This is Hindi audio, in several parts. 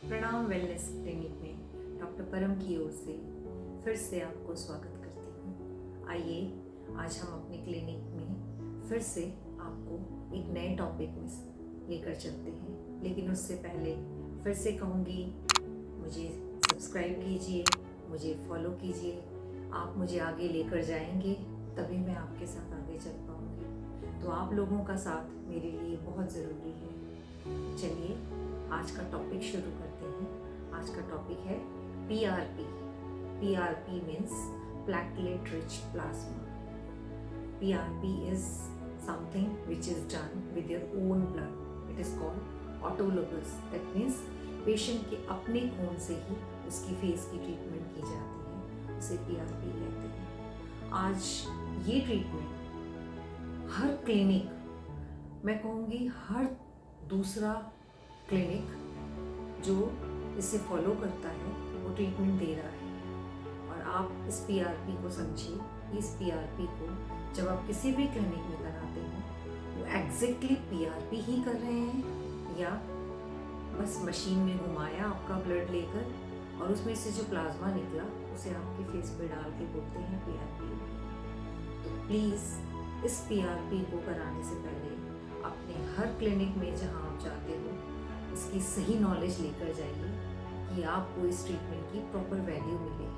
प्रणाम वेलनेस क्लिनिक में डॉक्टर परम की ओर से फिर से आपको स्वागत करती हूँ। आइए आज हम अपने क्लिनिक में फिर से आपको एक नए टॉपिक में लेकर चलते हैं, लेकिन उससे पहले फिर से कहूँगी मुझे सब्सक्राइब कीजिए, मुझे फॉलो कीजिए। आप मुझे आगे लेकर जाएंगे तभी मैं आपके साथ आगे चल पाऊँगी। तो आप लोगों का साथ मेरे लिए बहुत ज़रूरी है। चलिए आज का टॉपिक शुरू करते हैं। आज का टॉपिक है PRP। PRP means platelet rich plasma. PRP is something which is done with your own blood. It is called autologous. That means patient के अपने खून से ही उसकी फेस की ट्रीटमेंट की जाती है, उसे PRP कहते हैं। आज ये ट्रीटमेंट हर क्लिनिक, मैं कहूँगी हर दूसरा क्लिनिक जो इसे फॉलो करता है वो ट्रीटमेंट दे रहा है। और आप इस PRP को समझिए, इस PRP को जब आप किसी भी क्लिनिक में कराते हो वो एग्जैक्टली PRP ही कर रहे हैं या बस मशीन में घुमाया आपका ब्लड लेकर और उसमें से जो प्लाज्मा निकला उसे आपके फेस पे डाल के बोलते हैं PRP। तो प्लीज़ इस PRP को कराने से पहले अपने हर क्लिनिक में जहां आप जाते हो इसकी सही नॉलेज लेकर जाइए कि आपको इस ट्रीटमेंट की प्रॉपर वैल्यू मिले।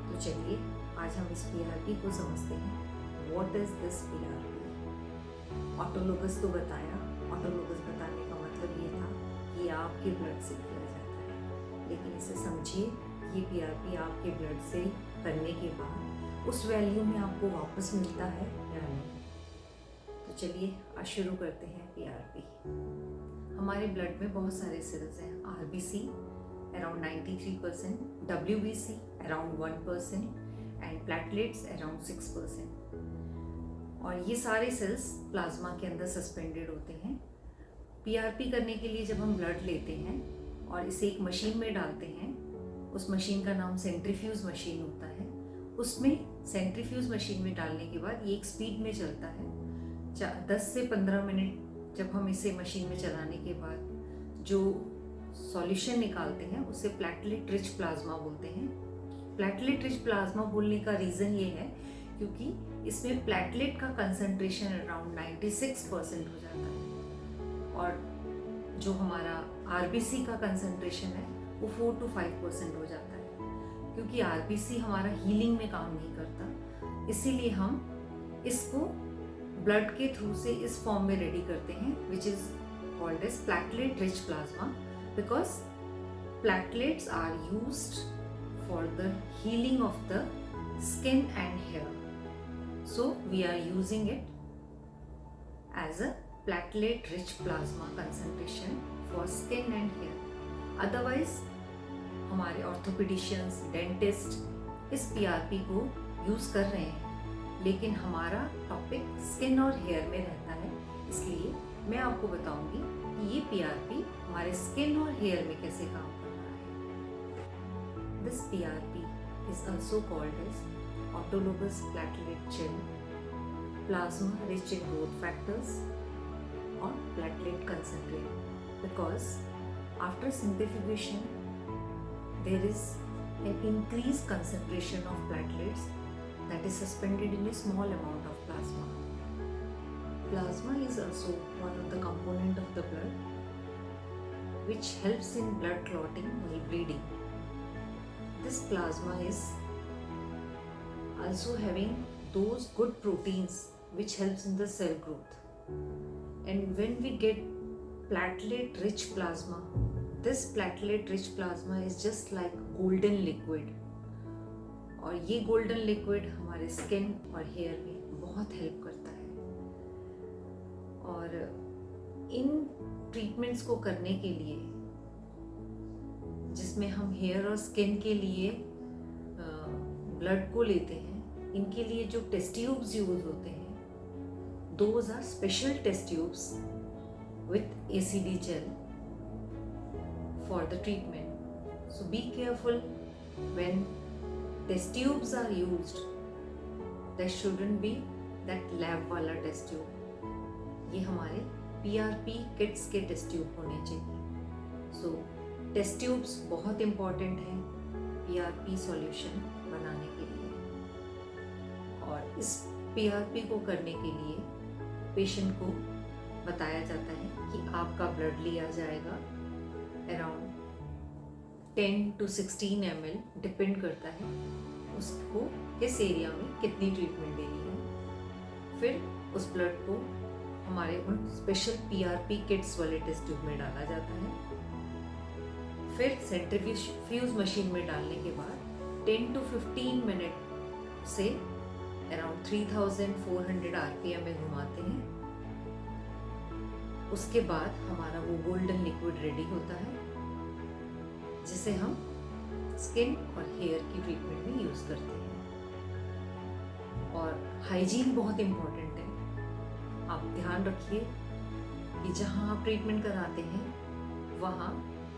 तो चलिए आज हम इस PRP को समझते हैं। What is this PRP? Autologous तो बताया। ऑटोलोगस बताने का मतलब ये था कि आपके ब्लड से किया जाता है, लेकिन इसे समझिए ये PRP आपके ब्लड से करने के बाद उस वैल्यू में आपको वापस मिलता है या नहीं। तो चलिए आज शुरू करते हैं PRP। हमारे ब्लड में बहुत सारे सेल्स हैं। RBC around 93%, WBC around 1% and platelets around 6%। और ये सारे सेल्स प्लाज्मा के अंदर सस्पेंडेड होते हैं। PRP करने के लिए जब हम ब्लड लेते हैं और इसे एक मशीन में डालते हैं, उस मशीन का नाम सेंट्रीफ्यूज मशीन होता है। उसमें सेंट्रीफ्यूज मशीन में डालने के बाद ये एक स्पीड में चलता है। 10 से 15 मिनट जब हम इसे मशीन में चलाने के बाद जो सॉल्यूशन निकालते हैं उसे प्लेटलेट रिच प्लाज्मा बोलते हैं। प्लेटलेट रिच प्लाज्मा बोलने का रीज़न ये है क्योंकि इसमें प्लेटलेट का कंसंट्रेशन अराउंड 96% हो जाता है और जो हमारा RBC का कंसंट्रेशन है वो 4 to 5% हो जाता है। क्योंकि RBC हमारा हीलिंग में काम नहीं करता, इसीलिए हम इसको ब्लड के थ्रू से इस फॉर्म में रेडी करते हैं, which is called as platelet rich plasma, because platelets are used for the healing of the skin and hair, so we are using it as a platelet rich plasma concentration for skin and hair. Otherwise हमारे ऑर्थोपेडिशियंस, डेंटिस्ट इस PRP को यूज कर रहे हैं, लेकिन हमारा टॉपिक स्किन और हेयर में रहता है, इसलिए मैं आपको बताऊंगी कि ये PRP हमारे स्किन और हेयर में कैसे काम कर रहा है। This PRP is also called as autologous platelet gel, plasma rich in growth factors और platelet concentrate, because after simplification there is an increased concentration of platelets that is suspended in a small amount of plasma. Plasma is also one of the component of the blood which helps in blood clotting while bleeding. This plasma is also having those good proteins which helps in the cell growth. And when we get platelet rich plasma, this platelet rich plasma is just like golden liquid, और ये गोल्डन लिक्विड हमारे स्किन और हेयर में बहुत हेल्प करता है। और इन ट्रीटमेंट्स को करने के लिए जिसमें हम हेयर और स्किन के लिए ब्लड को लेते हैं, इनके लिए जो टेस्ट ट्यूब्स यूज होते हैं, those are special test tubes with ACD gel for the treatment. So be careful when test tubes are used. There shouldn't be that lab वाला test tube. ये हमारे PRP किट्स के टेस्ट ट्यूब होने चाहिए। So टेस्ट ट्यूब्स बहुत इम्पॉर्टेंट हैं पीआरपी सॉल्यूशन बनाने के लिए, और इस पीआरपी को करने के लिए पेशेंट को बताया जाता है कि आपका ब्लड लिया जाएगा अराउंड 10 to 16 ml, डिपेंड करता है उसको किस एरिया में कितनी ट्रीटमेंट देनी है। फिर उस ब्लड को हमारे उन स्पेशल पीआरपी किट्स वाले टेस्ट ट्यूब में डाला जाता है। फिर सेंट्रीफ्यूज मशीन में डालने के बाद 10 to 15 मिनट से अराउंड 3400 आरपीएम में घुमाते हैं। उसके बाद हमारा वो गोल्डन लिक्विड रेडी होता है, जिसे हम स्किन और हेयर की ट्रीटमेंट में यूज करते हैं। और हाइजीन बहुत इम्पोर्टेंट है। आप ध्यान रखिए कि जहाँ आप ट्रीटमेंट कराते हैं वहाँ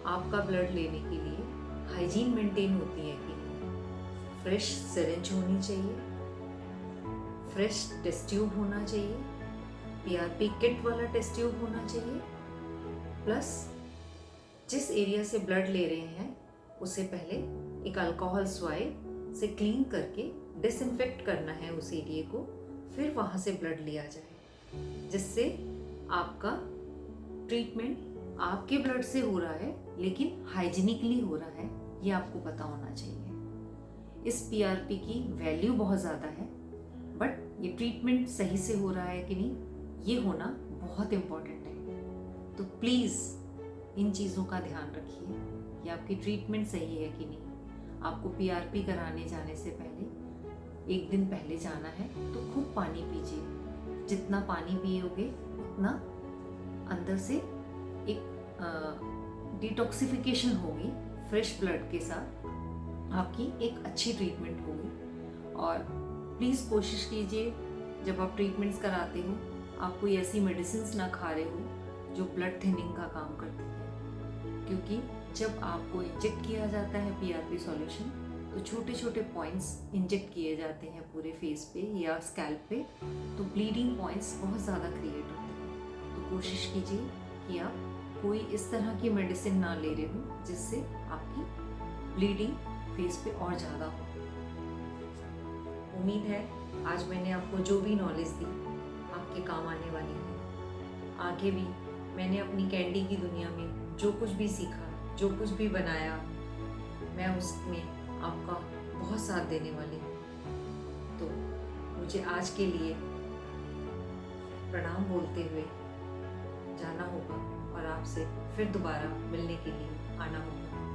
आपका ब्लड लेने के लिए हाइजीन मेंटेन होती है कि फ्रेश सिरिंज होनी चाहिए, फ्रेश टेस्ट ट्यूब होना चाहिए, पीआरपी किट वाला टेस्ट ट्यूब होना चाहिए, प्लस जिस एरिया से ब्लड ले रहे हैं उसे पहले एक अल्कोहल स्वाइप से क्लीन करके डिसइंफेक्ट करना है उस एरिया को, फिर वहाँ से ब्लड लिया जाए, जिससे आपका ट्रीटमेंट आपके ब्लड से हो रहा है लेकिन हाइजीनिकली हो रहा है, ये आपको पता होना चाहिए। इस पीआरपी की वैल्यू बहुत ज़्यादा है, बट ये ट्रीटमेंट सही से हो रहा है कि नहीं, ये होना बहुत इम्पॉर्टेंट है। तो प्लीज़ इन चीज़ों का ध्यान रखिए कि आपकी ट्रीटमेंट सही है कि नहीं। आपको पीआरपी कराने जाने से पहले एक दिन पहले जाना है तो खूब पानी पीजिए। जितना पानी पियोगे उतना अंदर से एक डिटॉक्सिफिकेशन होगी, फ्रेश ब्लड के साथ आपकी एक अच्छी ट्रीटमेंट होगी। और प्लीज़ कोशिश कीजिए जब आप ट्रीटमेंट्स कराते हो आप कोई ऐसी मेडिसिन ना खा रहे हो जो ब्लड थिनिंग का काम करती है, क्योंकि जब आपको इंजेक्ट किया जाता है पीआरपी सॉल्यूशन तो छोटे छोटे पॉइंट्स इंजेक्ट किए जाते हैं पूरे फेस पे या स्कैल्प पे, तो ब्लीडिंग पॉइंट्स बहुत ज़्यादा क्रिएट होते हैं। तो कोशिश कीजिए कि आप कोई इस तरह की मेडिसिन ना ले रहे हो जिससे आपकी ब्लीडिंग फेस पे और ज़्यादा हो। उम्मीद है आज मैंने आपको जो भी नॉलेज दी आपके काम आने वाली है। आगे भी मैंने अपनी कैंडी की दुनिया में जो कुछ भी सीखा, जो कुछ भी बनाया, मैं उसमें आपका बहुत साथ देने वाली हूँ। तो मुझे आज के लिए प्रणाम बोलते हुए जाना होगा और आपसे फिर दोबारा मिलने के लिए आना होगा।